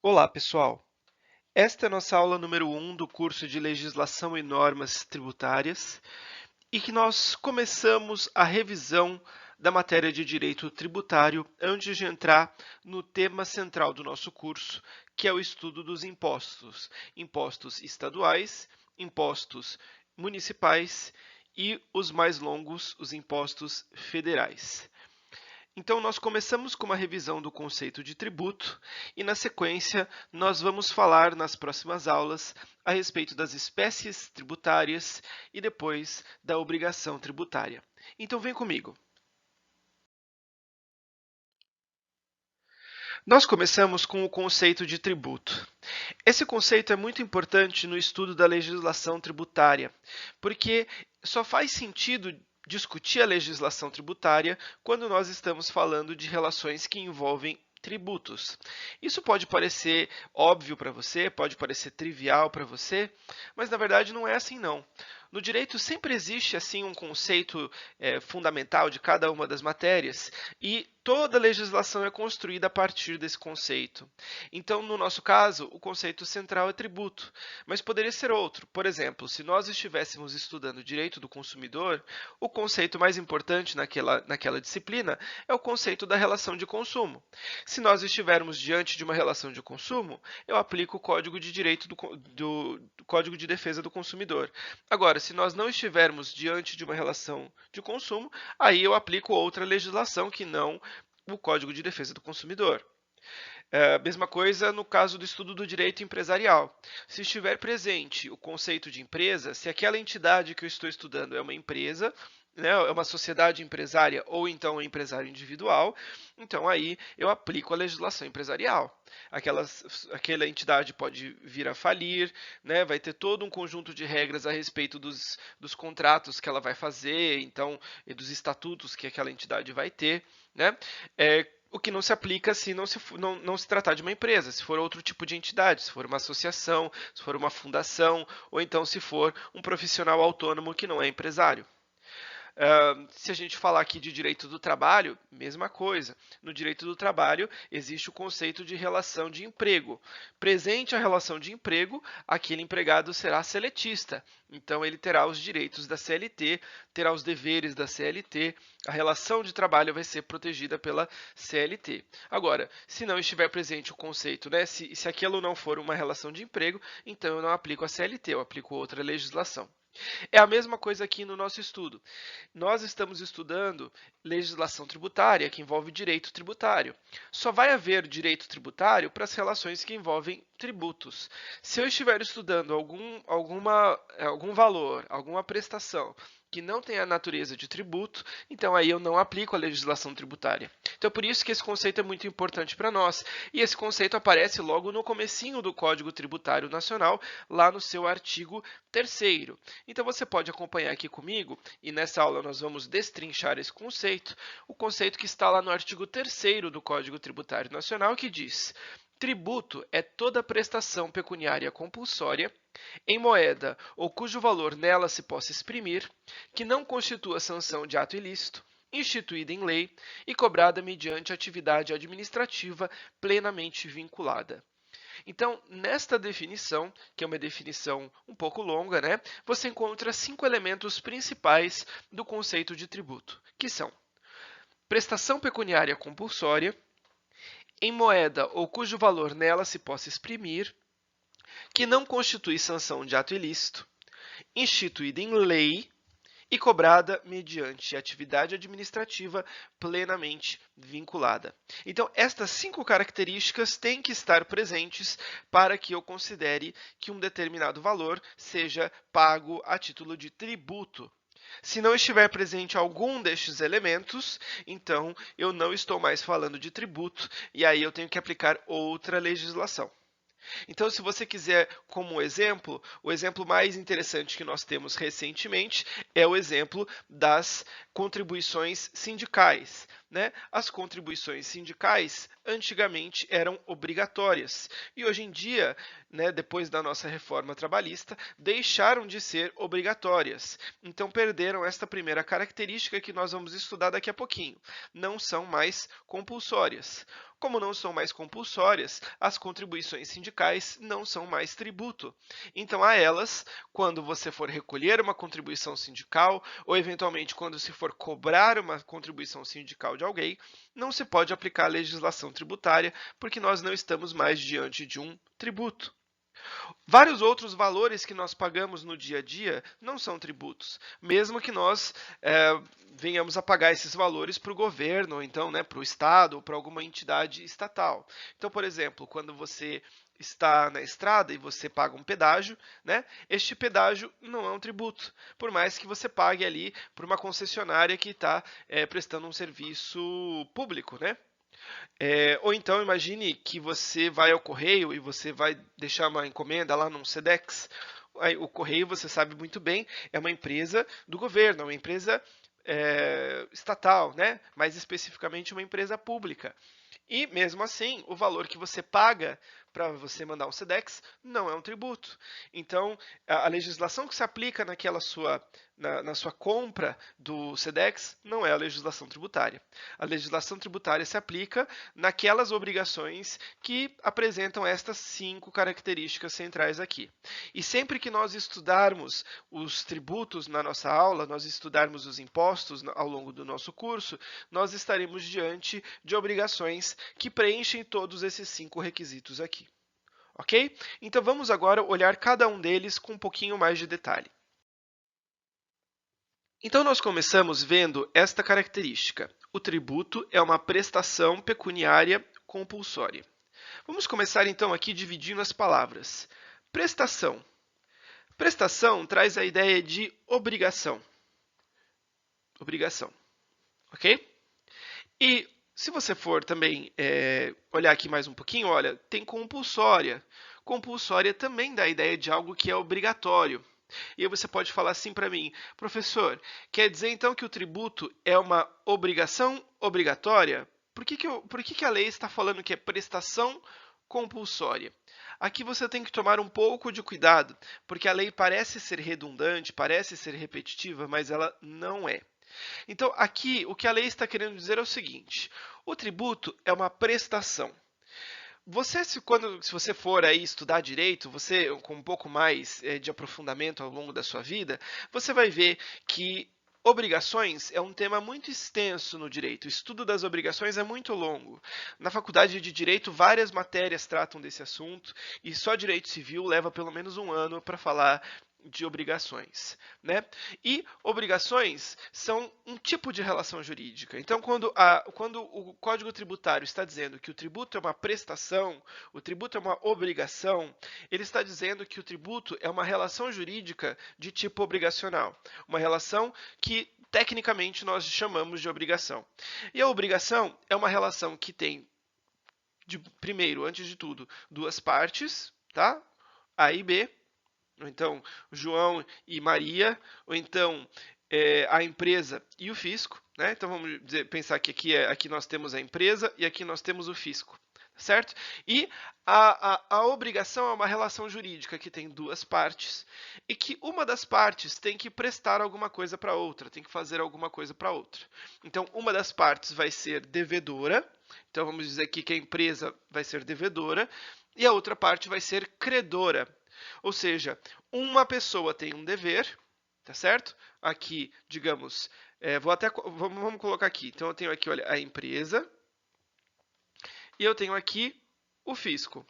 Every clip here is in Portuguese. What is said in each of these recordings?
Olá, pessoal! Esta é a nossa aula número 1 do curso de Legislação e Normas Tributárias e que nós começamos a revisão da matéria de Direito Tributário antes de entrar no tema central do nosso curso, que é o estudo dos impostos. Impostos estaduais, impostos municipais e os mais longos, os impostos federais. Então, nós começamos com uma revisão do conceito de tributo e, na sequência, nós vamos falar nas próximas aulas a respeito das espécies tributárias e depois da obrigação tributária. Então, vem comigo. Nós começamos com o conceito de tributo. Esse conceito é muito importante no estudo da legislação tributária, porque só faz sentido discutir a legislação tributária quando nós estamos falando de relações que envolvem tributos. Isso pode parecer óbvio para você, pode parecer trivial para você, mas na verdade não é assim não. No direito sempre existe assim um conceito fundamental de cada uma das matérias e toda legislação é construída a partir desse conceito. Então, no nosso caso, o conceito central é tributo, mas poderia ser outro. Por exemplo, se nós estivéssemos estudando direito do consumidor, o conceito mais importante naquela disciplina é o conceito da relação de consumo. Se nós estivermos diante de uma relação de consumo, eu aplico o Código de Direito do Código de Defesa do Consumidor. Agora, se nós não estivermos diante de uma relação de consumo, aí eu aplico outra legislação que não o Código de Defesa do Consumidor. Mesma coisa no caso do estudo do direito empresarial. Se estiver presente o conceito de empresa, se aquela entidade que eu estou estudando é uma empresa, né, é uma sociedade empresária ou então um empresário individual, então aí eu aplico a legislação empresarial. Aquela entidade pode vir a falir, né, vai ter todo um conjunto de regras a respeito dos contratos que ela vai fazer, então, e dos estatutos que aquela entidade vai ter, né? O que não se aplica se não se tratar de uma empresa, se for outro tipo de entidade, se for uma associação, se for uma fundação, ou então se for um profissional autônomo que não é empresário. Se a gente falar aqui de direito do trabalho, mesma coisa. No direito do trabalho, existe o conceito de relação de emprego. Presente a relação de emprego, aquele empregado será seletista. Então, ele terá os direitos da CLT, terá os deveres da CLT, a relação de trabalho vai ser protegida pela CLT. Agora, se não estiver presente o conceito, né, se aquilo não for uma relação de emprego, então eu não aplico a CLT, eu aplico outra legislação. É a mesma coisa aqui no nosso estudo. Nós estamos estudando legislação tributária, que envolve direito tributário. Só vai haver direito tributário para as relações que envolvem tributos. Se eu estiver estudando algum valor, alguma prestação que não tem a natureza de tributo, então aí eu não aplico a legislação tributária. Então por isso que esse conceito é muito importante para nós. E esse conceito aparece logo no comecinho do Código Tributário Nacional, lá no seu artigo 3º. Então você pode acompanhar aqui comigo, e nessa aula nós vamos destrinchar esse conceito, o conceito que está lá no artigo 3º do Código Tributário Nacional, que diz: tributo é toda prestação pecuniária compulsória, em moeda ou cujo valor nela se possa exprimir, que não constitua sanção de ato ilícito, instituída em lei e cobrada mediante atividade administrativa plenamente vinculada. Então, nesta definição, que é uma definição um pouco longa, né, você encontra 5 elementos principais do conceito de tributo, que são prestação pecuniária compulsória, em moeda ou cujo valor nela se possa exprimir, que não constitui sanção de ato ilícito, instituída em lei e cobrada mediante atividade administrativa plenamente vinculada. Então, estas 5 características têm que estar presentes para que eu considere que um determinado valor seja pago a título de tributo. Se não estiver presente algum destes elementos, então eu não estou mais falando de tributo e aí eu tenho que aplicar outra legislação. Então, se você quiser como exemplo, o exemplo mais interessante que nós temos recentemente é o exemplo das contribuições sindicais, né? As contribuições sindicais antigamente eram obrigatórias e hoje em dia, né, depois da nossa reforma trabalhista, deixaram de ser obrigatórias. Então perderam esta primeira característica que nós vamos estudar daqui a pouquinho. Não são mais compulsórias. Como não são mais compulsórias, as contribuições sindicais não são mais tributo. Então, a elas, quando você for recolher uma contribuição sindical, ou eventualmente quando se for cobrar uma contribuição sindical de alguém, não se pode aplicar a legislação tributária, porque nós não estamos mais diante de um tributo. Vários outros valores que nós pagamos no dia a dia não são tributos, mesmo que nós venhamos a pagar esses valores para o governo, ou então para o Estado, ou para alguma entidade estatal. Então, por exemplo, quando você está na estrada e você paga um pedágio, este pedágio não é um tributo, por mais que você pague ali por uma concessionária que está prestando um serviço público, ou então imagine que você vai ao correio e você vai deixar uma encomenda lá num Sedex. Aí, o correio, você sabe muito bem, é uma empresa do governo, é uma empresa estatal, mais especificamente uma empresa pública. E mesmo assim, o valor que você paga para você mandar um Sedex não é um tributo. Então, a legislação que se aplica na sua compra do Sedex não é a legislação tributária. A legislação tributária se aplica naquelas obrigações que apresentam estas 5 características centrais aqui. E sempre que nós estudarmos os tributos na nossa aula, nós estudarmos os impostos ao longo do nosso curso, nós estaremos diante de obrigações que preenchem todos esses 5 requisitos aqui. Ok? Então vamos agora olhar cada um deles com um pouquinho mais de detalhe. Então nós começamos vendo esta característica. O tributo é uma prestação pecuniária compulsória. Vamos começar então aqui dividindo as palavras. Prestação. Prestação traz a ideia de obrigação. Obrigação. Ok? E se você for também olhar aqui mais um pouquinho, olha, tem compulsória. Compulsória também dá a ideia de algo que é obrigatório. E aí você pode falar assim para mim, professor, quer dizer então que o tributo é uma obrigação obrigatória? Por que a lei está falando que é prestação compulsória? Aqui você tem que tomar um pouco de cuidado, porque a lei parece ser redundante, parece ser repetitiva, mas ela não é. Então, aqui, o que a lei está querendo dizer é o seguinte: o tributo é uma prestação. Se você for aí estudar direito, você com um pouco mais de aprofundamento ao longo da sua vida, você vai ver que obrigações é um tema muito extenso no direito. O estudo das obrigações é muito longo. Na faculdade de Direito, várias matérias tratam desse assunto, e só Direito Civil leva pelo menos um ano para falar de obrigações, E obrigações são um tipo de relação jurídica. Então, quando o Código Tributário está dizendo que o tributo é uma prestação, o tributo é uma obrigação, ele está dizendo que o tributo é uma relação jurídica de tipo obrigacional, uma relação que tecnicamente nós chamamos de obrigação. E a obrigação é uma relação que tem, primeiro, antes de tudo, duas partes, tá? A e B, ou então João e Maria, ou então a empresa e o fisco, Então vamos pensar que aqui nós temos a empresa e aqui nós temos o fisco, certo? E a obrigação é uma relação jurídica que tem duas partes e que uma das partes tem que prestar alguma coisa para a outra, tem que fazer alguma coisa para a outra. Então, uma das partes vai ser devedora, então vamos dizer aqui que a empresa vai ser devedora, e a outra parte vai ser credora. Ou seja, uma pessoa tem um dever, tá certo? Aqui, digamos, vamos colocar aqui. Então, eu tenho aqui, olha, a empresa e eu tenho aqui o fisco.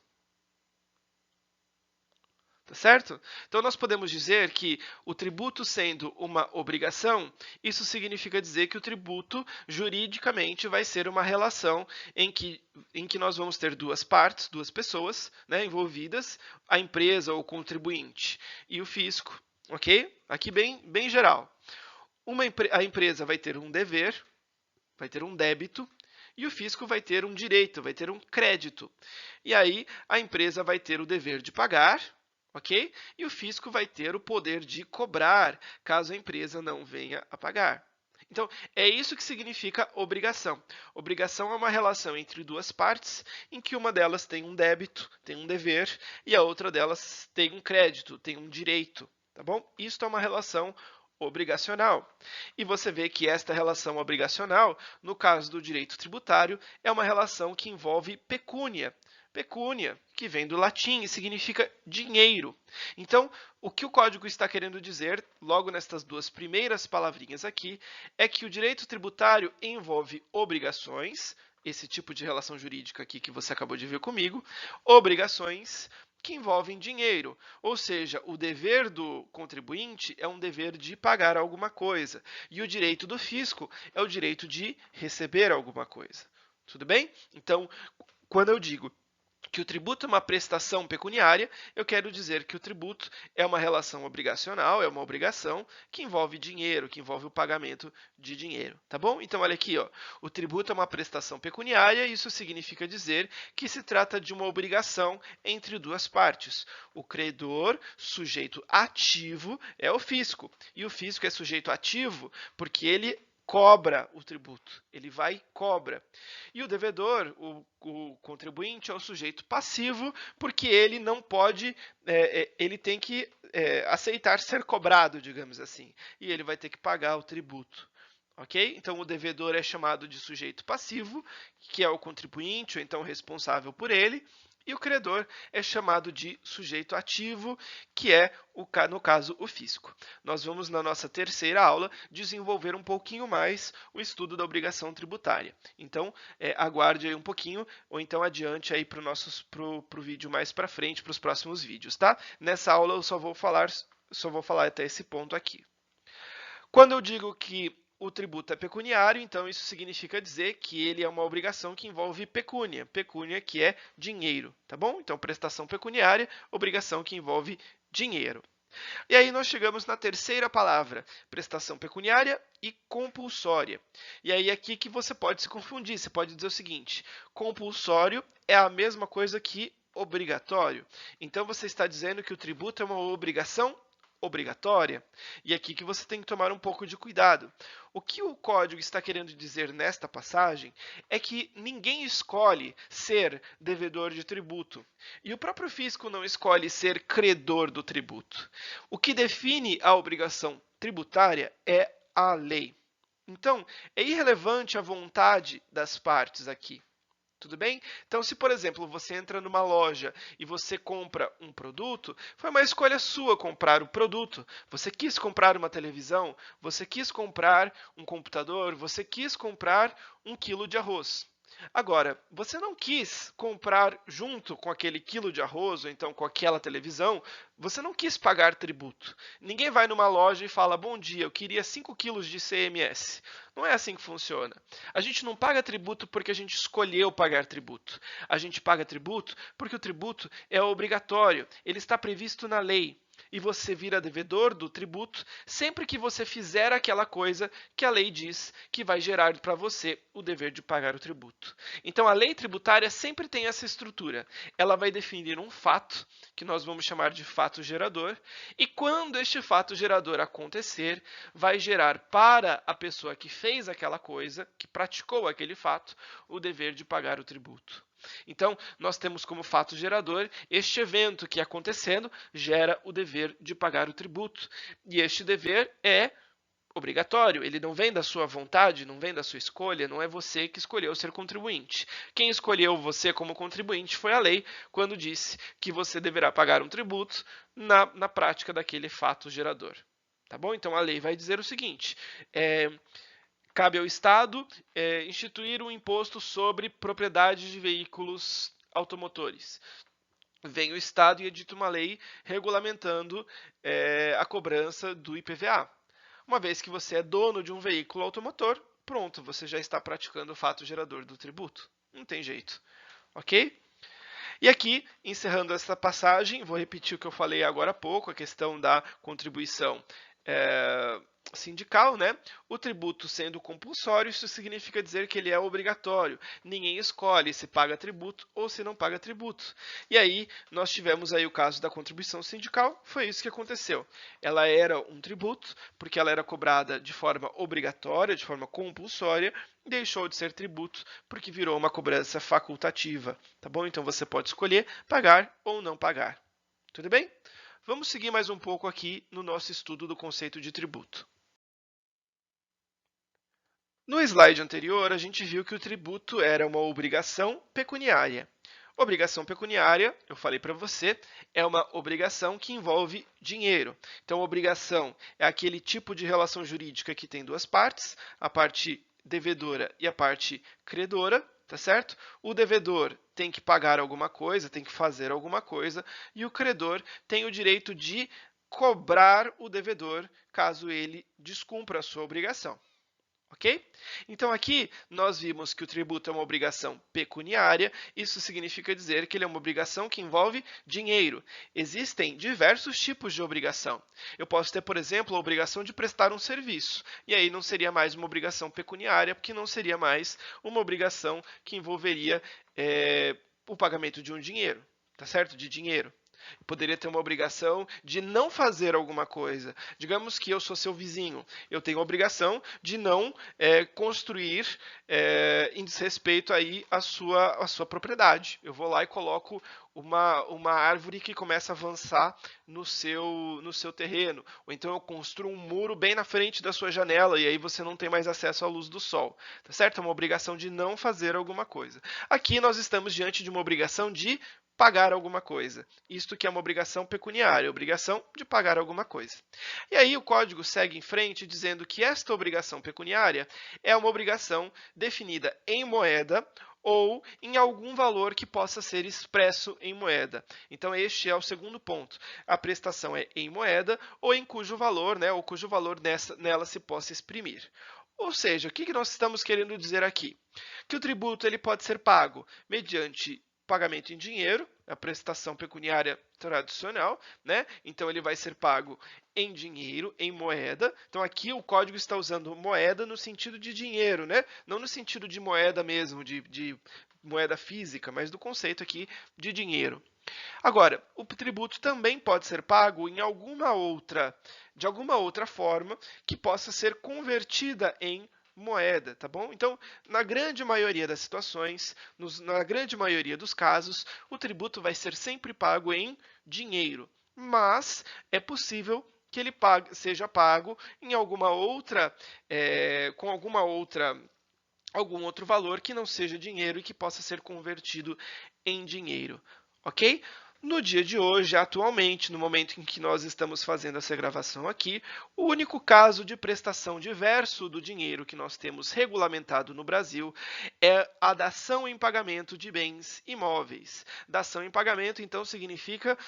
Tá certo? Então, nós podemos dizer que o tributo sendo uma obrigação, isso significa dizer que o tributo, juridicamente, vai ser uma relação em que nós vamos ter duas partes, duas pessoas envolvidas, a empresa ou o contribuinte e o fisco, ok? Aqui bem geral. A empresa vai ter um dever, vai ter um débito, e o fisco vai ter um direito, vai ter um crédito. E aí, a empresa vai ter o dever de pagar, ok? E o fisco vai ter o poder de cobrar, caso a empresa não venha a pagar. Então, é isso que significa obrigação. Obrigação é uma relação entre duas partes, em que uma delas tem um débito, tem um dever, e a outra delas tem um crédito, tem um direito, tá bom? Isso é uma relação obrigacional. E você vê que esta relação obrigacional, no caso do direito tributário, é uma relação que envolve pecúnia. Pecúnia, que vem do latim e significa dinheiro. Então, o que o código está querendo dizer, logo nestas duas primeiras palavrinhas aqui, é que o direito tributário envolve obrigações, esse tipo de relação jurídica aqui que você acabou de ver comigo, obrigações que envolvem dinheiro, ou seja, o dever do contribuinte é um dever de pagar alguma coisa, e o direito do fisco é o direito de receber alguma coisa. Tudo bem? Então, quando eu digo que o tributo é uma prestação pecuniária, eu quero dizer que o tributo é uma relação obrigacional, é uma obrigação que envolve dinheiro, que envolve o pagamento de dinheiro, tá bom? Então, olha aqui, ó, o tributo é uma prestação pecuniária, isso significa dizer que se trata de uma obrigação entre duas partes. O credor, sujeito ativo, é o fisco, e o fisco é sujeito ativo porque ele cobra o tributo, ele vai e cobra. E o devedor, o contribuinte, é o sujeito passivo, porque ele não pode, ele tem que aceitar ser cobrado, digamos assim, e ele vai ter que pagar o tributo. Ok? Então, o devedor é chamado de sujeito passivo, que é o contribuinte, ou então responsável por ele, e o credor é chamado de sujeito ativo, que é, no caso, o fisco. Nós vamos, na nossa terceira aula, desenvolver um pouquinho mais o estudo da obrigação tributária. Então, aguarde aí um pouquinho, ou então adiante aí para o vídeo mais para frente, para os próximos vídeos, tá? Nessa aula eu só vou falar até esse ponto aqui. Quando eu digo que o tributo é pecuniário, então isso significa dizer que ele é uma obrigação que envolve pecúnia. Pecúnia que é dinheiro, tá bom? Então, prestação pecuniária, obrigação que envolve dinheiro. E aí nós chegamos na terceira palavra, prestação pecuniária e compulsória. E aí aqui que você pode se confundir, você pode dizer o seguinte, compulsório é a mesma coisa que obrigatório. Então, você está dizendo que o tributo é uma obrigação obrigatória, e aqui que você tem que tomar um pouco de cuidado. O que o código está querendo dizer nesta passagem é que ninguém escolhe ser devedor de tributo, e o próprio fisco não escolhe ser credor do tributo. O que define a obrigação tributária é a lei. Então, é irrelevante a vontade das partes aqui. Tudo bem? Então, se, por exemplo, você entra numa loja e você compra um produto, foi uma escolha sua comprar o produto. Você quis comprar uma televisão, você quis comprar um computador, você quis comprar 1 quilo de arroz. Agora, você não quis comprar junto com aquele quilo de arroz, ou então com aquela televisão, você não quis pagar tributo. Ninguém vai numa loja e fala, bom dia, eu queria 5 quilos de CMS. Não é assim que funciona. A gente não paga tributo porque a gente escolheu pagar tributo. A gente paga tributo porque o tributo é obrigatório, ele está previsto na lei. E você vira devedor do tributo sempre que você fizer aquela coisa que a lei diz que vai gerar para você o dever de pagar o tributo. Então, a lei tributária sempre tem essa estrutura. Ela vai definir um fato, que nós vamos chamar de fato gerador, e quando este fato gerador acontecer, vai gerar para a pessoa que fez aquela coisa, que praticou aquele fato, o dever de pagar o tributo. Então, nós temos como fato gerador este evento que, acontecendo, gera o dever de pagar o tributo. E este dever é obrigatório, ele não vem da sua vontade, não vem da sua escolha, não é você que escolheu ser contribuinte. Quem escolheu você como contribuinte foi a lei, quando disse que você deverá pagar um tributo na prática daquele fato gerador. Tá bom? Então, a lei vai dizer o seguinte, cabe ao Estado instituir um imposto sobre propriedade de veículos automotores. Vem o Estado e edita uma lei regulamentando a cobrança do IPVA. Uma vez que você é dono de um veículo automotor, pronto, você já está praticando o fato gerador do tributo. Não tem jeito, ok? E aqui, encerrando essa passagem, vou repetir o que eu falei agora há pouco, a questão da contribuição sindical, né? O tributo sendo compulsório, isso significa dizer que ele é obrigatório. Ninguém escolhe se paga tributo ou se não paga tributo. E aí, nós tivemos aí o caso da contribuição sindical, foi isso que aconteceu. Ela era um tributo, porque ela era cobrada de forma obrigatória, de forma compulsória, e deixou de ser tributo, porque virou uma cobrança facultativa, tá bom? Então, você pode escolher pagar ou não pagar. Tudo bem? Vamos seguir mais um pouco aqui no nosso estudo do conceito de tributo. No slide anterior, a gente viu que o tributo era uma obrigação pecuniária. Obrigação pecuniária, eu falei para você, é uma obrigação que envolve dinheiro. Então, obrigação é aquele tipo de relação jurídica que tem duas partes, a parte devedora e a parte credora, tá certo? O devedor tem que pagar alguma coisa, tem que fazer alguma coisa, e o credor tem o direito de cobrar o devedor caso ele descumpra a sua obrigação. Ok? Então, aqui nós vimos que o tributo é uma obrigação pecuniária. Isso significa dizer que ele é uma obrigação que envolve dinheiro. Existem diversos tipos de obrigação. Eu posso ter, por exemplo, a obrigação de prestar um serviço. E aí não seria mais uma obrigação pecuniária, porque não seria mais uma obrigação que envolveria o pagamento de um dinheiro, tá certo? De dinheiro. Poderia ter uma obrigação de não fazer alguma coisa. Digamos que eu sou seu vizinho. Eu tenho a obrigação de não construir em desrespeito aí a sua propriedade. Eu vou lá e coloco uma árvore que começa a avançar no seu terreno. Ou então eu construo um muro bem na frente da sua janela e aí você não tem mais acesso à luz do sol. Tá certo? É uma obrigação de não fazer alguma coisa. Aqui nós estamos diante de uma obrigação de pagar alguma coisa. Isto que é uma obrigação pecuniária, obrigação de pagar alguma coisa. E aí o código segue em frente dizendo que esta obrigação pecuniária é uma obrigação definida em moeda ou em algum valor que possa ser expresso em moeda. Então este é o segundo ponto. A prestação é em moeda ou em cujo valor, ou cujo valor nela se possa exprimir. Ou seja, o que nós estamos querendo dizer aqui? Que o tributo ele pode ser pago mediante pagamento em dinheiro, a prestação pecuniária tradicional, Então ele vai ser pago em dinheiro, em moeda. Então aqui o código está usando moeda no sentido de dinheiro, Não no sentido de moeda mesmo, de moeda física, mas do conceito aqui de dinheiro. Agora, o tributo também pode ser pago de alguma outra forma que possa ser convertida em moeda, tá bom? Então, na grande maioria das situações, na grande maioria dos casos, o tributo vai ser sempre pago em dinheiro, mas é possível que ele seja pago em algum outro valor que não seja dinheiro e que possa ser convertido em dinheiro, ok? No dia de hoje, atualmente, no momento em que nós estamos fazendo essa gravação aqui, o único caso de prestação diverso do dinheiro que nós temos regulamentado no Brasil é a dação em pagamento de bens imóveis. Dação em pagamento, então, significa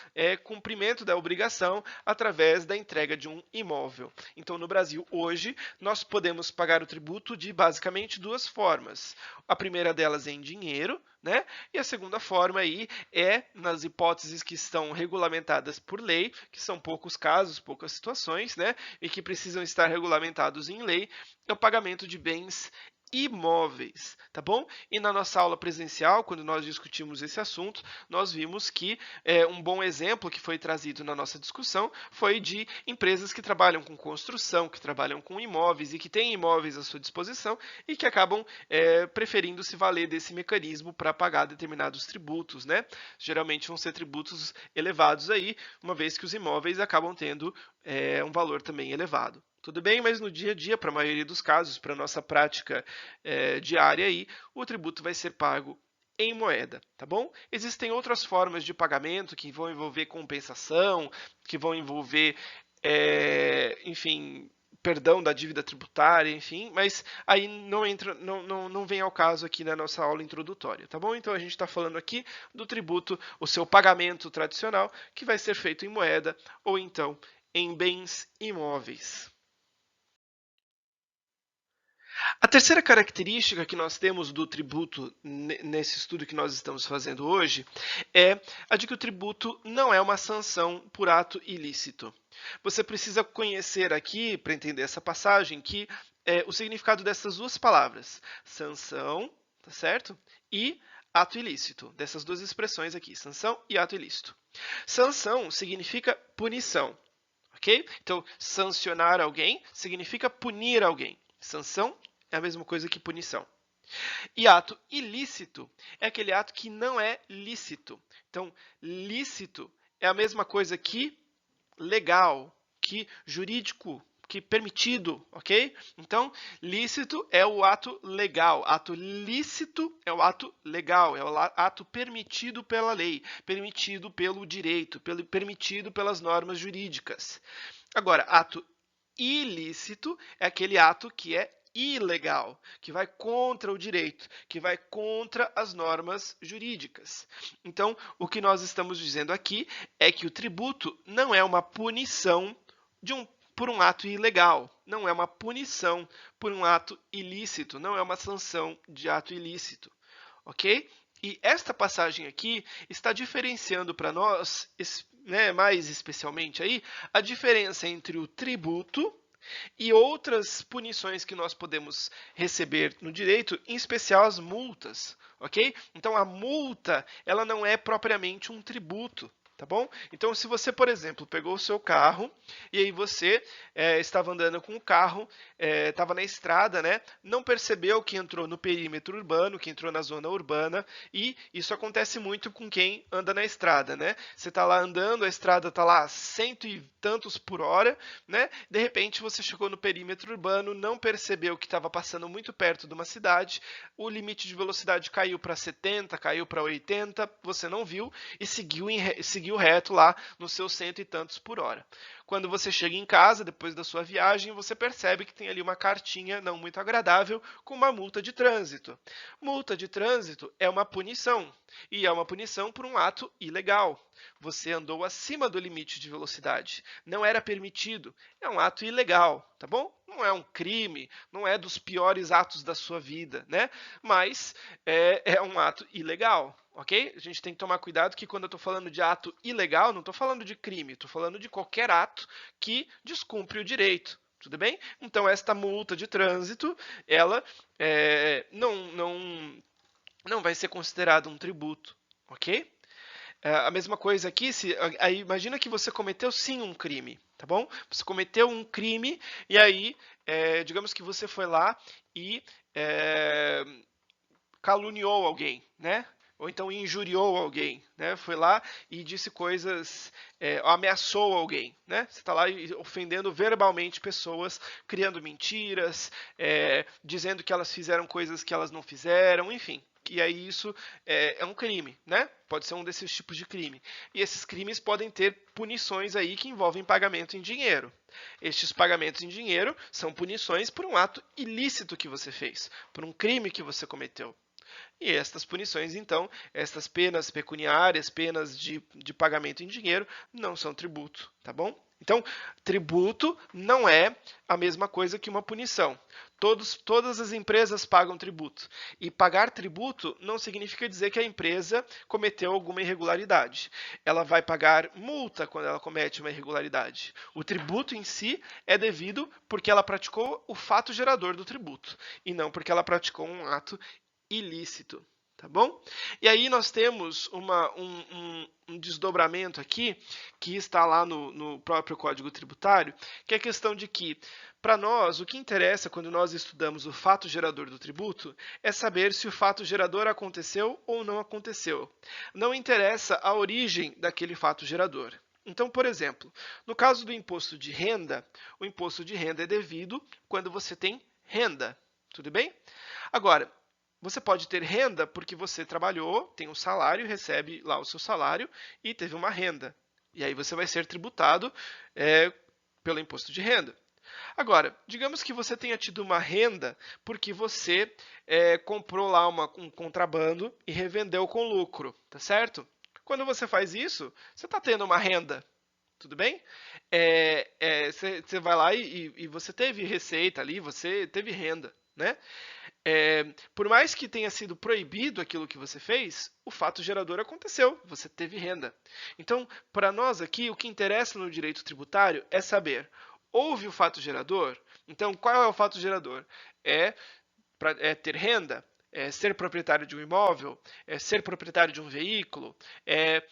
cumprimento da obrigação através da entrega de um imóvel. Então, no Brasil, hoje, nós podemos pagar o tributo de basicamente duas formas. A primeira delas é em dinheiro, E a segunda forma aí é nas hipóteses que estão regulamentadas por lei, que são poucos casos, poucas situações, E que precisam estar regulamentados em lei, é o pagamento de bens imóveis, tá bom? E na nossa aula presencial, quando nós discutimos esse assunto, nós vimos que um bom exemplo que foi trazido na nossa discussão foi de empresas que trabalham com construção, que trabalham com imóveis e que têm imóveis à sua disposição e que acabam preferindo se valer desse mecanismo para pagar determinados tributos, Geralmente vão ser tributos elevados aí, uma vez que os imóveis acabam tendo um valor também elevado. Tudo bem, mas no dia a dia, para a maioria dos casos, para a nossa prática diária, aí, o tributo vai ser pago em moeda, tá bom? Existem outras formas de pagamento que vão envolver compensação, que vão envolver, enfim, perdão da dívida tributária, enfim, mas aí não vem ao caso aqui na nossa aula introdutória, tá bom? Então a gente está falando aqui do tributo, o seu pagamento tradicional, que vai ser feito em moeda ou então em bens imóveis. A terceira característica que nós temos do tributo nesse estudo que nós estamos fazendo hoje é a de que o tributo não é uma sanção por ato ilícito. Você precisa conhecer aqui, para entender essa passagem, que o significado dessas duas palavras, sanção, tá certo? E ato ilícito, dessas duas expressões aqui, sanção e ato ilícito. Sanção significa punição, ok? Então, sancionar alguém significa punir alguém. Sanção é a mesma coisa que punição. E ato ilícito é aquele ato que não é lícito. Então, lícito é a mesma coisa que legal, que jurídico, que permitido, ok? Então, lícito é o ato legal, ato lícito é o ato legal, é o ato permitido pela lei, permitido pelo direito, permitido pelas normas jurídicas. Agora, ato ilícito é aquele ato que é ilegal, que vai contra o direito, que vai contra as normas jurídicas. Então, o que nós estamos dizendo aqui é que o tributo não é uma punição por um ato ilegal, não é uma punição por um ato ilícito, não é uma sanção de ato ilícito, ok? E esta passagem aqui está diferenciando para nós, né, mais especialmente aí, a diferença entre o tributo e outras punições que nós podemos receber no direito, em especial as multas, ok? Então, a multa, ela não é propriamente um tributo, tá bom? Então, se você, por exemplo, pegou o seu carro e aí você estava andando com o carro, estava na estrada, né? Não percebeu que entrou no perímetro urbano, que entrou na zona urbana, e isso acontece muito com quem anda na estrada, né? Você está lá andando, a estrada está lá a cento e tantos por hora, né? De repente você chegou no perímetro urbano, não percebeu que estava passando muito perto de uma cidade, o limite de velocidade caiu para 70, caiu para 80, você não viu e seguiu reto lá nos seus cento e tantos por hora. Quando você chega em casa, depois da sua viagem, você percebe que tem ali uma cartinha não muito agradável com uma multa de trânsito. Multa de trânsito é uma punição, e é uma punição por um ato ilegal. Você andou acima do limite de velocidade. Não era permitido. É um ato ilegal, tá bom? Não é um crime, não é dos piores atos da sua vida, né? Mas é um ato ilegal, ok? A gente tem que tomar cuidado que quando eu estou falando de ato ilegal, não estou falando de crime, estou falando de qualquer ato que descumpre o direito. Tudo bem? Então, esta multa de trânsito, ela não vai ser considerada um tributo, ok? A mesma coisa aqui, aí imagina que você cometeu sim um crime, tá bom? Você cometeu um crime e aí, digamos que você foi lá e caluniou alguém, né? Ou então injuriou alguém, né? Foi lá e disse coisas, ameaçou alguém, né? Você está lá ofendendo verbalmente pessoas, criando mentiras, dizendo que elas fizeram coisas que elas não fizeram, enfim. E aí isso é um crime, né? Pode ser um desses tipos de crime. E esses crimes podem ter punições aí que envolvem pagamento em dinheiro. Estes pagamentos em dinheiro são punições por um ato ilícito que você fez, por um crime que você cometeu. E estas punições, então, estas penas pecuniárias, penas de pagamento em dinheiro, não são tributo, tá bom? Então, tributo não é a mesma coisa que uma punição. Todas as empresas pagam tributo. E pagar tributo não significa dizer que a empresa cometeu alguma irregularidade. Ela vai pagar multa quando ela comete uma irregularidade. O tributo em si é devido porque ela praticou o fato gerador do tributo, e não porque ela praticou um ato ilícito, tá bom? E aí nós temos um desdobramento aqui, que está lá no próprio Código Tributário, que é a questão de que, para nós, o que interessa quando nós estudamos o fato gerador do tributo é saber se o fato gerador aconteceu ou não aconteceu. Não interessa a origem daquele fato gerador. Então, por exemplo, no caso do imposto de renda, o imposto de renda é devido quando você tem renda, tudo bem? Agora, você pode ter renda porque você trabalhou, tem um salário, recebe lá o seu salário e teve uma renda. E aí você vai ser tributado pelo imposto de renda. Agora, digamos que você tenha tido uma renda porque você comprou lá um contrabando e revendeu com lucro, tá certo? Quando você faz isso, você está tendo uma renda, tudo bem? Você vai lá e você teve receita ali, você teve renda, né? Por mais que tenha sido proibido aquilo que você fez, o fato gerador aconteceu, você teve renda. Então, para nós aqui, o que interessa no direito tributário é saber, houve o fato gerador? Então, qual é o fato gerador? É ter renda? É ser proprietário de um imóvel? É ser proprietário de um veículo? É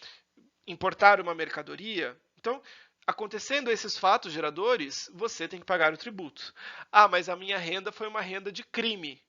importar uma mercadoria? Então, acontecendo esses fatos geradores, você tem que pagar o tributo. Ah, mas a minha renda foi uma renda de crime.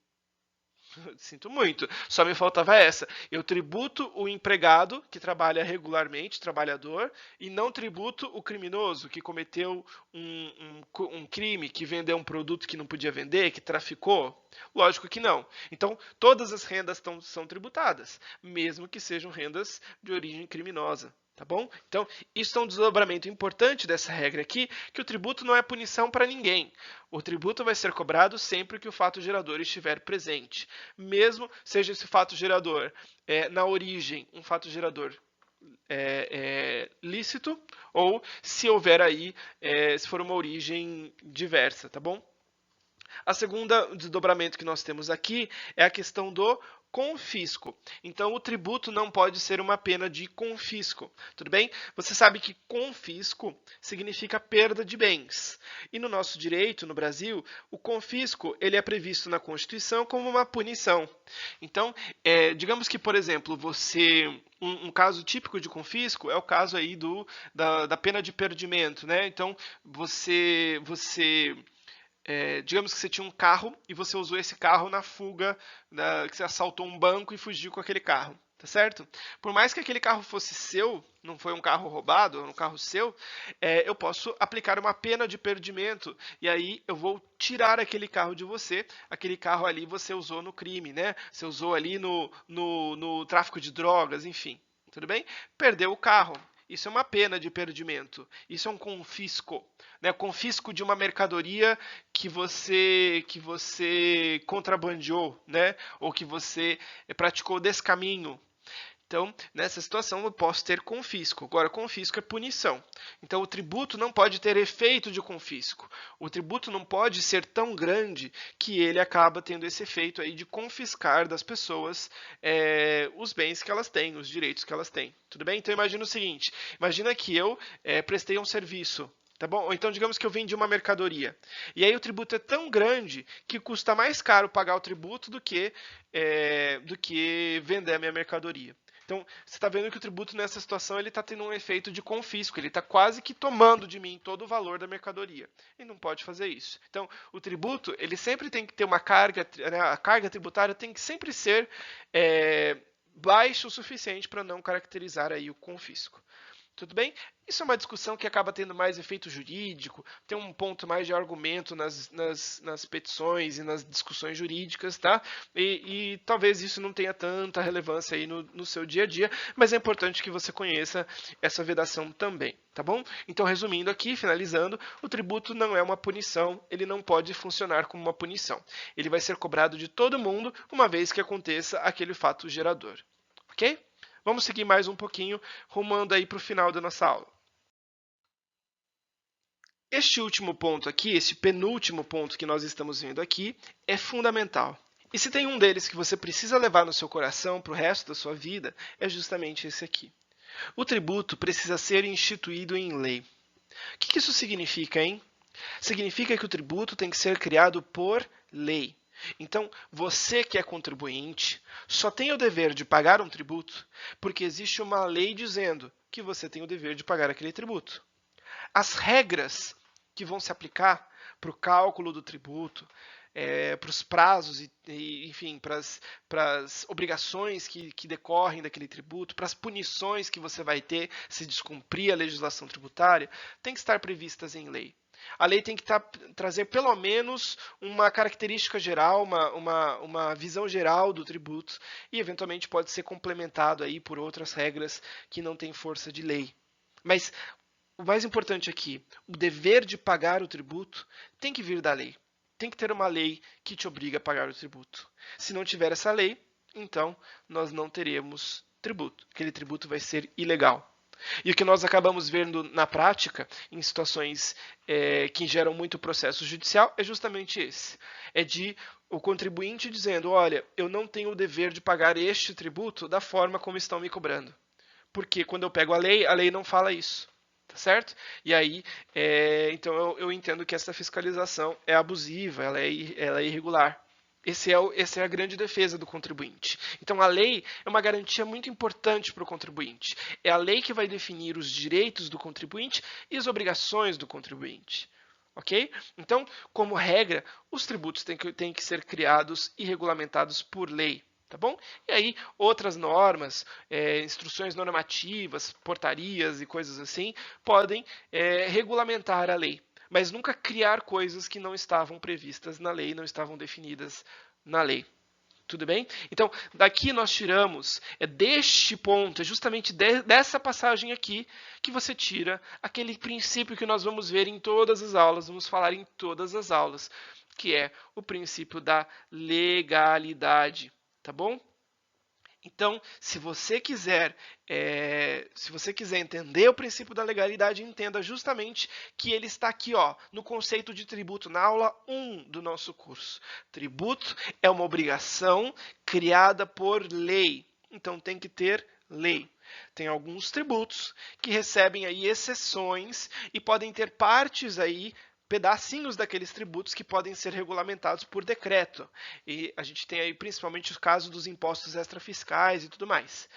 Sinto muito, só me faltava essa. Eu tributo o empregado, que trabalha regularmente, trabalhador, e não tributo o criminoso, que cometeu um crime, que vendeu um produto que não podia vender, que traficou. Lógico que não. Então, todas as rendas são tributadas, mesmo que sejam rendas de origem criminosa. Tá bom? Então, isso é um desdobramento importante dessa regra aqui, que o tributo não é punição para ninguém. O tributo vai ser cobrado sempre que o fato gerador estiver presente. Mesmo seja esse fato gerador na origem um fato gerador lícito, ou se houver aí, se for uma origem diversa, tá bom? A segunda desdobramento que nós temos aqui é a questão do confisco. Então, o tributo não pode ser uma pena de confisco, tudo bem? Você sabe que confisco significa perda de bens. E no nosso direito, no Brasil, o confisco ele é previsto na Constituição como uma punição. Então, digamos que, por exemplo, um caso típico de confisco é o caso aí da pena de perdimento, né? Então, digamos que você tinha um carro e você usou esse carro na fuga, que você assaltou um banco e fugiu com aquele carro, tá certo? Por mais que aquele carro fosse seu, não foi um carro roubado, é um carro seu, eu posso aplicar uma pena de perdimento e aí eu vou tirar aquele carro de você, aquele carro ali você usou no crime, né? Você usou ali no tráfico de drogas, enfim, tudo bem? Perdeu o carro. Isso é uma pena de perdimento. Isso é um confisco, né? Confisco de uma mercadoria que você contrabandeou, né? Ou que você praticou descaminho. Então, nessa situação, eu posso ter confisco. Agora, confisco é punição. Então, o tributo não pode ter efeito de confisco. O tributo não pode ser tão grande que ele acaba tendo esse efeito aí de confiscar das pessoas os bens que elas têm, os direitos que elas têm. Tudo bem? Então, imagina o seguinte. Imagina que eu prestei um serviço. Tá bom? Ou então, digamos que eu vendi uma mercadoria. E aí o tributo é tão grande que custa mais caro pagar o tributo do que vender a minha mercadoria. Então, você está vendo que o tributo nessa situação ele está tendo um efeito de confisco, ele está quase que tomando de mim todo o valor da mercadoria. E não pode fazer isso. Então, o tributo ele sempre tem que ter uma carga, né, a carga tributária tem que sempre ser baixa o suficiente para não caracterizar aí o confisco. Tudo bem? Isso é uma discussão que acaba tendo mais efeito jurídico, tem um ponto mais de argumento nas petições e nas discussões jurídicas, tá? E talvez isso não tenha tanta relevância aí no seu dia a dia, mas é importante que você conheça essa vedação também, tá bom? Então, resumindo aqui, finalizando, o tributo não é uma punição, ele não pode funcionar como uma punição. Ele vai ser cobrado de todo mundo, uma vez que aconteça aquele fato gerador, ok? Vamos seguir mais um pouquinho, rumando aí para o final da nossa aula. Este último ponto aqui, esse penúltimo ponto que nós estamos vendo aqui, é fundamental. E se tem um deles que você precisa levar no seu coração para o resto da sua vida, é justamente esse aqui. O tributo precisa ser instituído em lei. O que isso significa, hein? Significa que o tributo tem que ser criado por lei. Então, você que é contribuinte só tem o dever de pagar um tributo porque existe uma lei dizendo que você tem o dever de pagar aquele tributo. As regras que vão se aplicar para o cálculo do tributo, para os prazos enfim, para as obrigações que decorrem daquele tributo, para as punições que você vai ter se descumprir a legislação tributária, tem que estar previstas em lei. A lei tem que trazer pelo menos uma característica geral, uma visão geral do tributo e eventualmente pode ser complementado aí por outras regras que não têm força de lei. Mas o mais importante aqui, o dever de pagar o tributo tem que vir da lei. Tem que ter uma lei que te obriga a pagar o tributo. Se não tiver essa lei, então nós não teremos tributo. Aquele tributo vai ser ilegal. E o que nós acabamos vendo na prática, em situações que geram muito processo judicial, é justamente esse. É de o contribuinte dizendo, olha, eu não tenho o dever de pagar este tributo da forma como estão me cobrando. Porque quando eu pego a lei não fala isso. Tá certo? E aí, então eu entendo que essa fiscalização é abusiva, ela é irregular. Essa é a grande defesa do contribuinte. Então, a lei é uma garantia muito importante para o contribuinte. É a lei que vai definir os direitos do contribuinte e as obrigações do contribuinte. Ok? Então, como regra, os tributos têm que ser criados e regulamentados por lei. Tá bom? E aí, outras normas, instruções normativas, portarias e coisas assim, podem regulamentar a lei, mas nunca criar coisas que não estavam previstas na lei, não estavam definidas na lei. Tudo bem? Então, daqui nós tiramos, deste ponto, é justamente dessa passagem aqui, que você tira aquele princípio que nós vamos ver em todas as aulas, vamos falar em todas as aulas, que é o princípio da legalidade. Tá bom? Então, se você quiser entender o princípio da legalidade, entenda justamente que ele está aqui, ó, no conceito de tributo, na aula 1 do nosso curso. Tributo é uma obrigação criada por lei. Então, tem que ter lei. Tem alguns tributos que recebem aí exceções e podem ter partes aí, pedacinhos daqueles tributos que podem ser regulamentados por decreto. E a gente tem aí principalmente os casos dos impostos extrafiscais e tudo mais.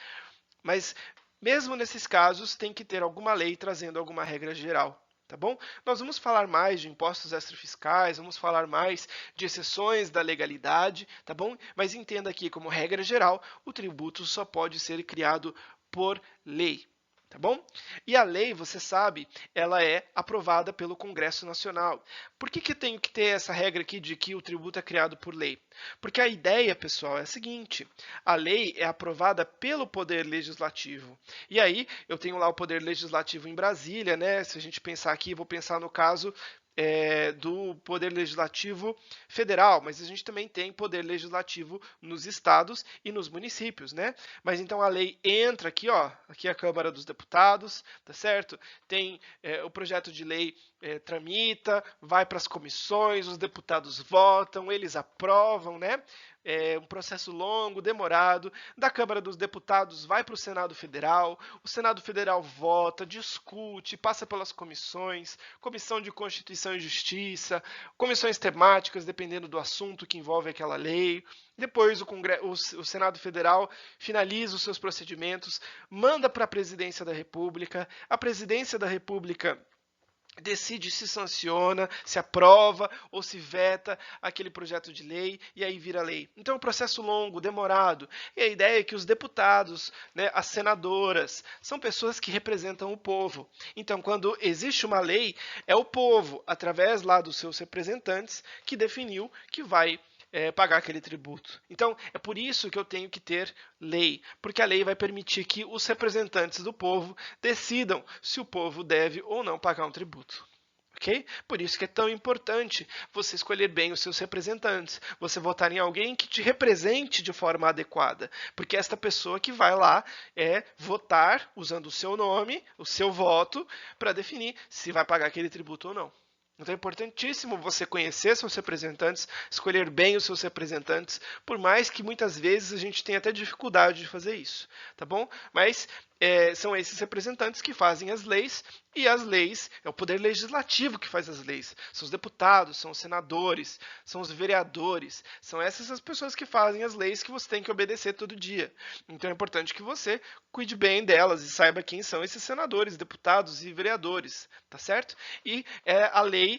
Mas mesmo nesses casos, tem que ter alguma lei trazendo alguma regra geral. Tá bom? Nós vamos falar mais de impostos extrafiscais, vamos falar mais de exceções da legalidade, tá bom? Mas entenda aqui, como regra geral, o tributo só pode ser criado por lei. Tá bom? E a lei, você sabe, ela é aprovada pelo Congresso Nacional. Por que tenho que ter essa regra aqui de que o tributo é criado por lei? Porque a ideia, pessoal, é a seguinte: a lei é aprovada pelo Poder Legislativo. E aí, eu tenho lá o Poder Legislativo em Brasília, né? Se a gente pensar aqui, vou pensar no caso do Poder Legislativo Federal, mas a gente também tem Poder Legislativo nos estados e nos municípios, né? Mas então a lei entra aqui, ó, aqui é a Câmara dos Deputados, tá certo? Tem o projeto de lei tramita, vai para as comissões, os deputados votam, eles aprovam, né? É um processo longo, demorado. Da Câmara dos Deputados vai para o Senado Federal, o Senado Federal vota, discute, passa pelas comissões, Comissão de Constituição e Justiça, comissões temáticas, dependendo do assunto que envolve aquela lei. Depois o Senado Federal finaliza os seus procedimentos, manda para a Presidência da República, a Presidência da República decide se sanciona, se aprova ou se veta aquele projeto de lei e aí vira lei. Então é um processo longo, demorado. E a ideia é que os deputados, né, as senadoras, são pessoas que representam o povo. Então, quando existe uma lei, é o povo, através lá dos seus representantes, que definiu que vai pagar aquele tributo. Então, é por isso que eu tenho que ter lei, porque a lei vai permitir que os representantes do povo decidam se o povo deve ou não pagar um tributo. Okay? Por isso que é tão importante você escolher bem os seus representantes, você votar em alguém que te represente de forma adequada, porque esta pessoa que vai lá votar usando o seu nome, o seu voto, para definir se vai pagar aquele tributo ou não. Então é importantíssimo você conhecer seus representantes, escolher bem os seus representantes, por mais que muitas vezes a gente tenha até dificuldade de fazer isso, tá bom? Mas são esses representantes que fazem as leis, e as leis é o poder legislativo que faz as leis. São os deputados, são os senadores, são os vereadores, são essas as pessoas que fazem as leis que você tem que obedecer todo dia. Então é importante que você cuide bem delas e saiba quem são esses senadores, deputados e vereadores, tá certo? E a lei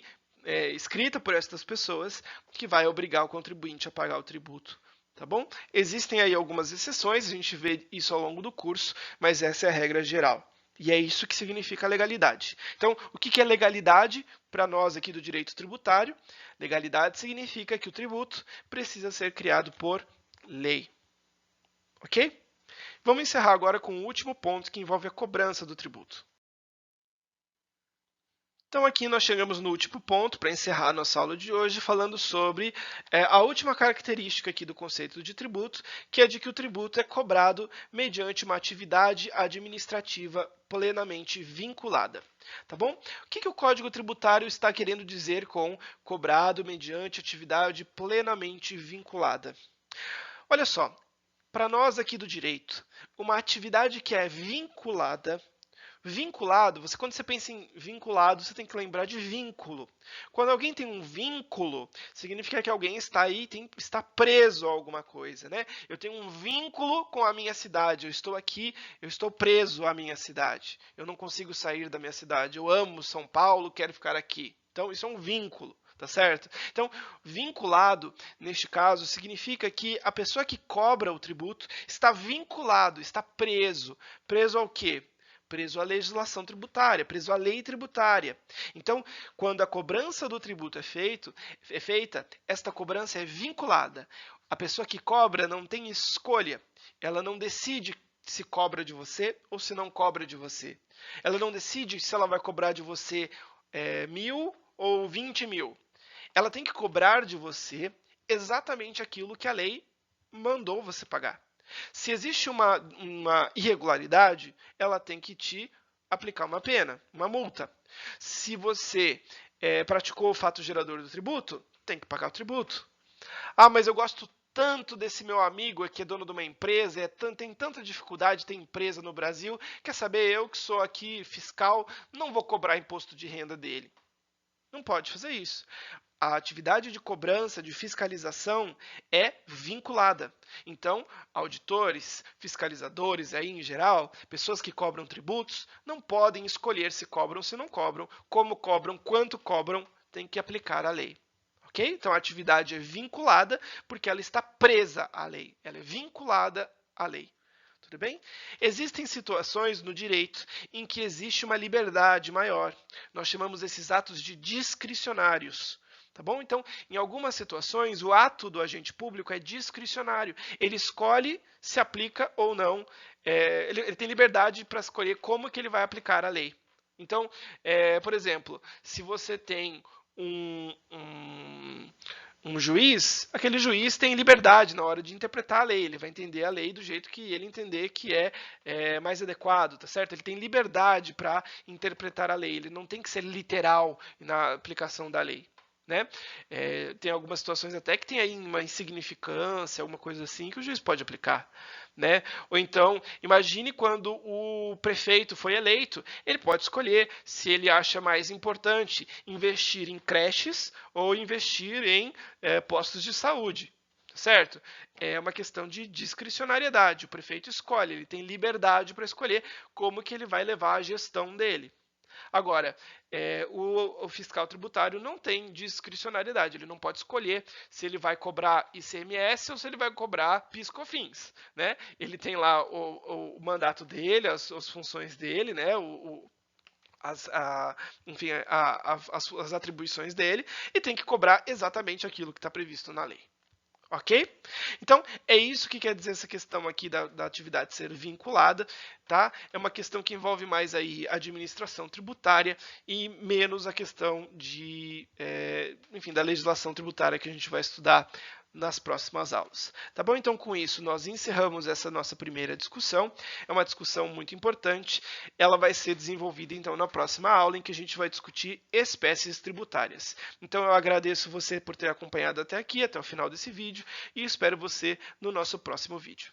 escrita por essas pessoas que vai obrigar o contribuinte a pagar o tributo. Tá bom? Existem aí algumas exceções, a gente vê isso ao longo do curso, mas essa é a regra geral. E é isso que significa legalidade. Então, o que é legalidade para nós aqui do direito tributário? Legalidade significa que o tributo precisa ser criado por lei. Ok? Vamos encerrar agora com o último ponto que envolve a cobrança do tributo. Então aqui nós chegamos no último ponto para encerrar a nossa aula de hoje, falando sobre a última característica aqui do conceito de tributo, que é de que o tributo é cobrado mediante uma atividade administrativa plenamente vinculada. Tá bom? O que o Código Tributário está querendo dizer com cobrado mediante atividade plenamente vinculada? Olha só, para nós aqui do direito, uma atividade que é vinculada. Vinculado, quando você pensa em vinculado, você tem que lembrar de vínculo. Quando alguém tem um vínculo, significa que alguém está aí, está preso a alguma coisa, né? Eu tenho um vínculo com a minha cidade, eu estou aqui, eu estou preso à minha cidade. Eu não consigo sair da minha cidade, eu amo São Paulo, quero ficar aqui. Então, isso é um vínculo, tá certo? Então, vinculado, neste caso, significa que a pessoa que cobra o tributo está vinculado, está preso. Preso ao quê? Preso à legislação tributária, preso à lei tributária. Então, quando a cobrança do tributo é feita, esta cobrança é vinculada. A pessoa que cobra não tem escolha, ela não decide se cobra de você ou se não cobra de você. Ela não decide se ela vai cobrar de você 1.000 ou 20.000. Ela tem que cobrar de você exatamente aquilo que a lei mandou você pagar. Se existe uma irregularidade, ela tem que te aplicar uma pena, uma multa. Se você praticou o fato gerador do tributo, tem que pagar o tributo. Ah, mas eu gosto tanto desse meu amigo que é dono de uma empresa, tem tanta dificuldade, tem empresa no Brasil, quer saber, eu que sou aqui fiscal, não vou cobrar imposto de renda dele. Não pode fazer isso. A atividade de cobrança, de fiscalização é vinculada. Então, auditores, fiscalizadores aí em geral, pessoas que cobram tributos, não podem escolher se cobram ou se não cobram, como cobram, quanto cobram, tem que aplicar a lei. Ok? Então, a atividade é vinculada porque ela está presa à lei. Ela é vinculada à lei. Tudo bem? Existem situações no direito em que existe uma liberdade maior. Nós chamamos esses atos de discricionários. Tá bom? Então, em algumas situações, o ato do agente público é discricionário. Ele escolhe se aplica ou não. Ele tem liberdade para escolher como que ele vai aplicar a lei. Então, por exemplo, se você tem um juiz, aquele juiz tem liberdade na hora de interpretar a lei. Ele vai entender a lei do jeito que ele entender que é mais adequado, tá certo? Ele tem liberdade para interpretar a lei. Ele não tem que ser literal na aplicação da lei. Né? Tem algumas situações até que tem aí uma insignificância, alguma coisa assim, que o juiz pode aplicar. Né? Ou então, imagine quando o prefeito foi eleito, ele pode escolher se ele acha mais importante investir em creches ou investir em postos de saúde. Certo? É uma questão de discricionariedade. O prefeito escolhe, ele tem liberdade para escolher como que ele vai levar a gestão dele. Agora, o fiscal tributário não tem discricionariedade, ele não pode escolher se ele vai cobrar ICMS ou se ele vai cobrar PIS/COFINS. Né? Ele tem lá o mandato dele, as funções dele, né? Enfim, as atribuições dele, e tem que cobrar exatamente aquilo que está previsto na lei. Ok? Então, é isso que quer dizer essa questão aqui da atividade ser vinculada, tá? É uma questão que envolve mais aí administração tributária e menos a questão enfim, da legislação tributária que a gente vai estudar nas próximas aulas. Tá bom? Então, com isso, nós encerramos essa nossa primeira discussão. É uma discussão muito importante. Ela vai ser desenvolvida, então, na próxima aula, em que a gente vai discutir espécies tributárias. Então, eu agradeço você por ter acompanhado até aqui, até o final desse vídeo, e espero você no nosso próximo vídeo.